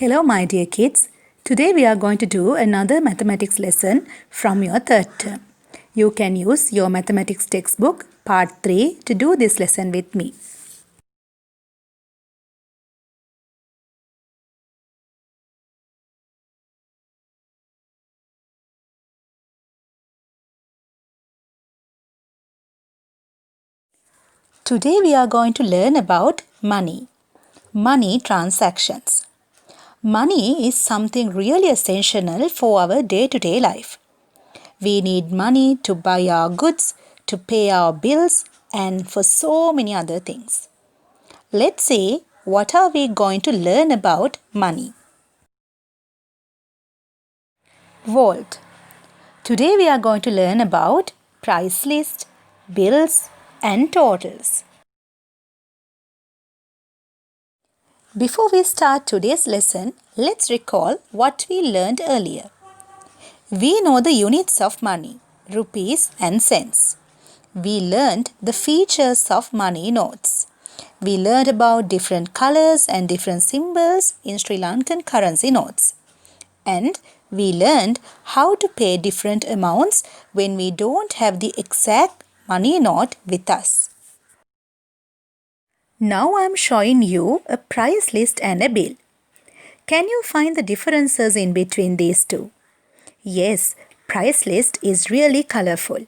Hello my dear kids. Today we are going to do another mathematics lesson from your third term. You can use your mathematics textbook part 3 to do this lesson with me. Today we are going to learn about money. Money transactions. Money is something really essential for our day-to-day life. We need money to buy our goods, to pay our bills, and for so many other things. Let's see what are we going to learn about money. Vault. Today we are going to learn about price list, bills and totals. Before we start today's lesson, let's recall what we learned earlier. We know the units of money, rupees and cents. We learned the features of money notes. We learned about different colors and different symbols in Sri Lankan currency notes. And we learned how to pay different amounts when we don't have the exact money note with us. Now I am showing you a price list and a bill. Can you find the differences in between these two? Yes, price list is really colorful.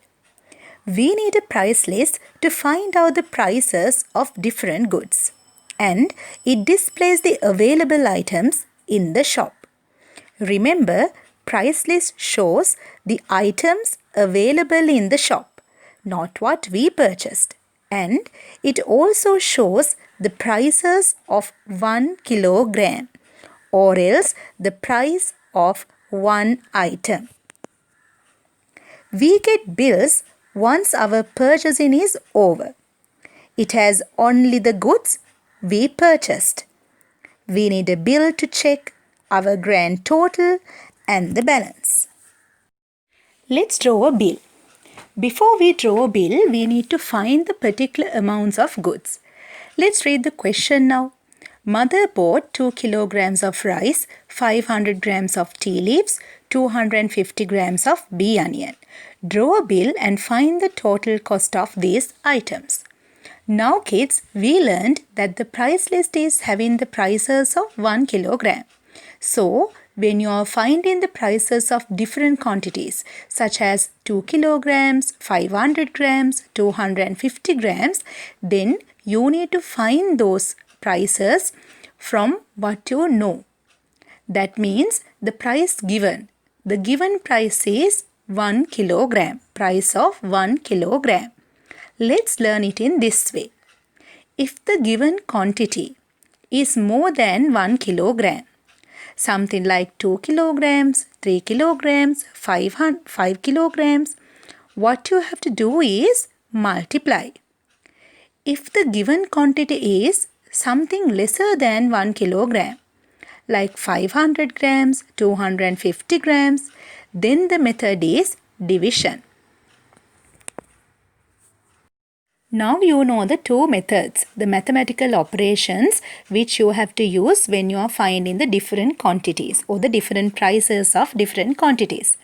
We need a price list to find out the prices of different goods. And it displays the available items in the shop. Remember, price list shows the items available in the shop, not what we purchased. And it also shows the prices of 1 kilogram or else the price of one item. We get bills once our purchasing is over. It has only the goods we purchased. We need a bill to check our grand total and the balance. Let's draw a bill. Before we draw a bill, we need to find the particular amounts of goods. Let's read the question now. Mother bought 2 kilograms of rice, 500 grams of tea leaves, 250 grams of bee onion. Draw a bill and find the total cost of these items. Now kids, we learned that the price list is having the prices of 1 kilogram. So, when you are finding the prices of different quantities such as 2 kilograms, 500 grams, 250 grams, then you need to find those prices from what you know. That means the price given. The given price is 1 kilogram. Price of 1 kilogram. Let's learn it in this way. If the given quantity is more than 1 kilogram, something like 2 kilograms, 3 kilograms, 5 kilograms, what you have to do is multiply. If the given quantity is something lesser than 1 kilogram, like 500 grams, 250 grams, then the method is division. Now you know the two methods, the mathematical operations which you have to use when you are finding the different quantities or the different prices of different quantities.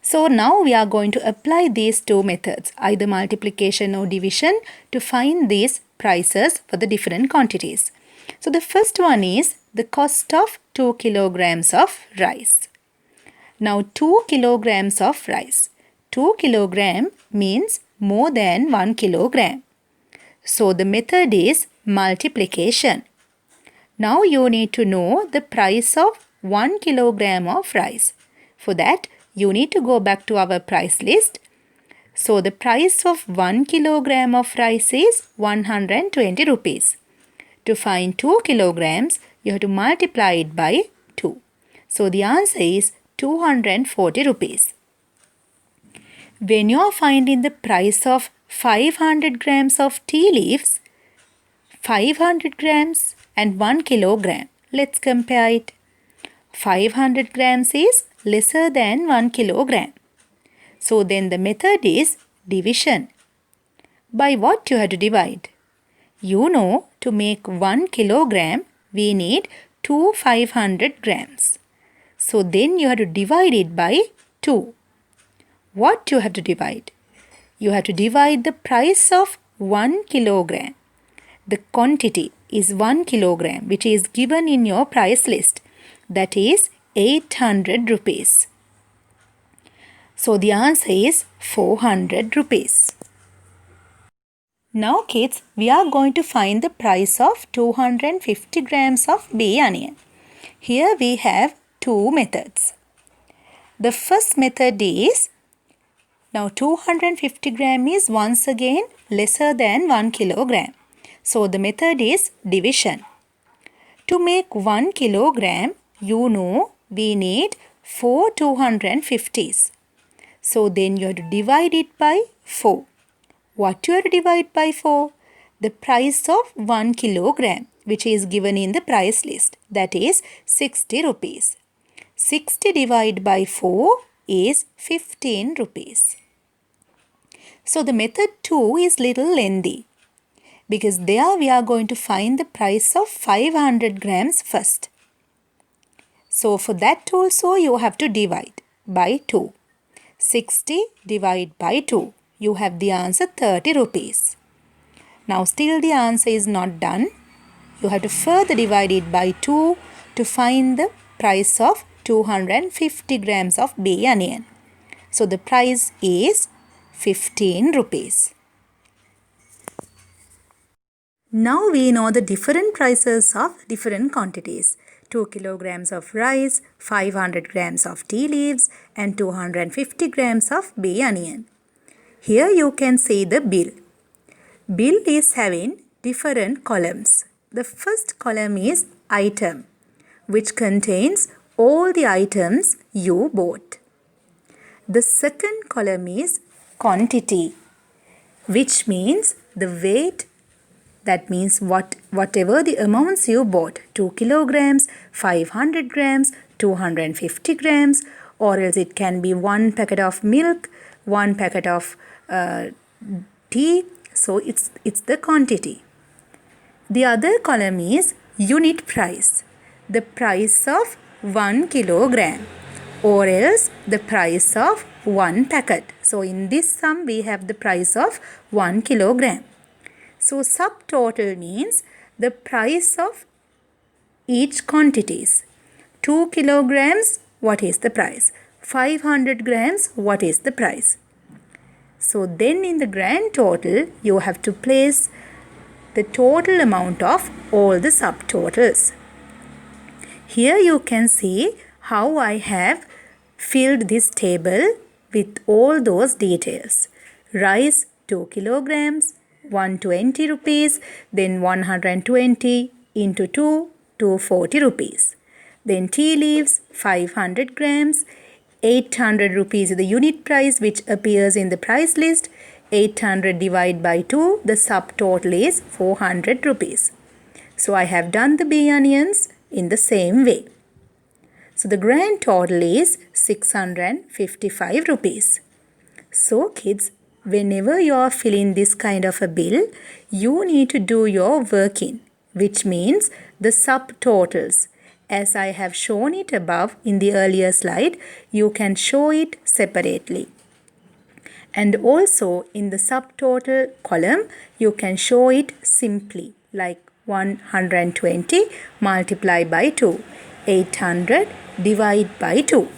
So now we are going to apply these two methods, either multiplication or division, to find these prices for the different quantities. So the first one is the cost of 2 kilograms of rice. Now 2 kilograms of rice. 2 kilogram means more than 1 kilogram. So the method is multiplication. Now you need to know the price of 1 kilogram of rice. For that, you need to go back to our price list. So the price of 1 kilogram of rice is 120 rupees. To find 2 kilograms, you have to multiply it by 2. So the answer is 240 rupees. When you are finding the price of 500 grams of tea leaves, 500 grams and 1 kilogram, let's compare it. 500 grams is lesser than 1 kilogram. So then the method is division. By what you have to divide? You know, to make 1 kilogram, we need to 500 grams. So then you have to divide it by 2. What you have to divide? You have to divide the price of 1 kilogram. The quantity is 1 kilogram, which is given in your price list. That is 800 rupees. So the answer is 400 rupees. Now kids, we are going to find the price of 250 grams of bee onion. Here we have two methods. The first method is, now 250 gram is once again lesser than 1 kilogram. So the method is division. To make 1 kilogram, you know we need 4 250s. So then you have to divide it by 4. What you have to divide by 4? The price of 1 kilogram, which is given in the price list. That is 60 rupees. 60 divided by 4 is 15 rupees. So the method 2 is little lengthy, because there we are going to find the price of 500 grams first. So for that also you have to divide by 2. 60 divided by 2. You have the answer 30 rupees. Now still the answer is not done. You have to further divide it by 2 to find the price of 250 grams of bee onion. So the price is 15 rupees. Now we know the different prices of different quantities. 2 kilograms of rice, 500 grams of tea leaves and 250 grams of bee onion. Here you can see the bill. Bill is having different columns. The first column is item, which contains all the items you bought. The second column is quantity, which means the weight. That means whatever the amounts you bought, 2 kilograms, 500 grams, 250 grams, or else it can be 1 packet of milk, 1 packet of tea. So it's the quantity. The other column is unit price, the price of 1 kilogram, or else the price of 1 packet. So in this sum we have the price of 1 kilogram. So subtotal means the price of each quantities. 2 kilograms, what is the price? 500 grams, what is the price? So then in the grand total, you have to place the total amount of all the subtotals. Here you can see how I have filled this table with all those details. Rice 2 kilograms, 120 rupees, then 120 into 2, 240 rupees. Then tea leaves 500 grams, 800 rupees is the unit price which appears in the price list. 800 divided by 2, the subtotal is 400 rupees. So I have done the bee onions in the same way. So the grand total is 655 rupees. So kids, whenever you are filling this kind of a bill, you need to do your working, which means the subtotals. As I have shown it above in the earlier slide, you can show it separately. And also in the subtotal column, you can show it simply, like 120 multiplied by 2, 800 divided by 2.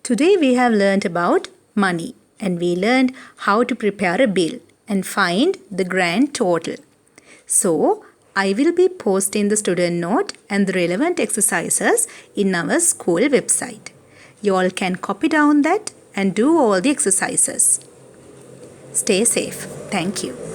Today we have learnt about money, and we learned how to prepare a bill and find the grand total. So, I will be posting the student note and the relevant exercises in our school website. You all can copy down that and do all the exercises. Stay safe. Thank you.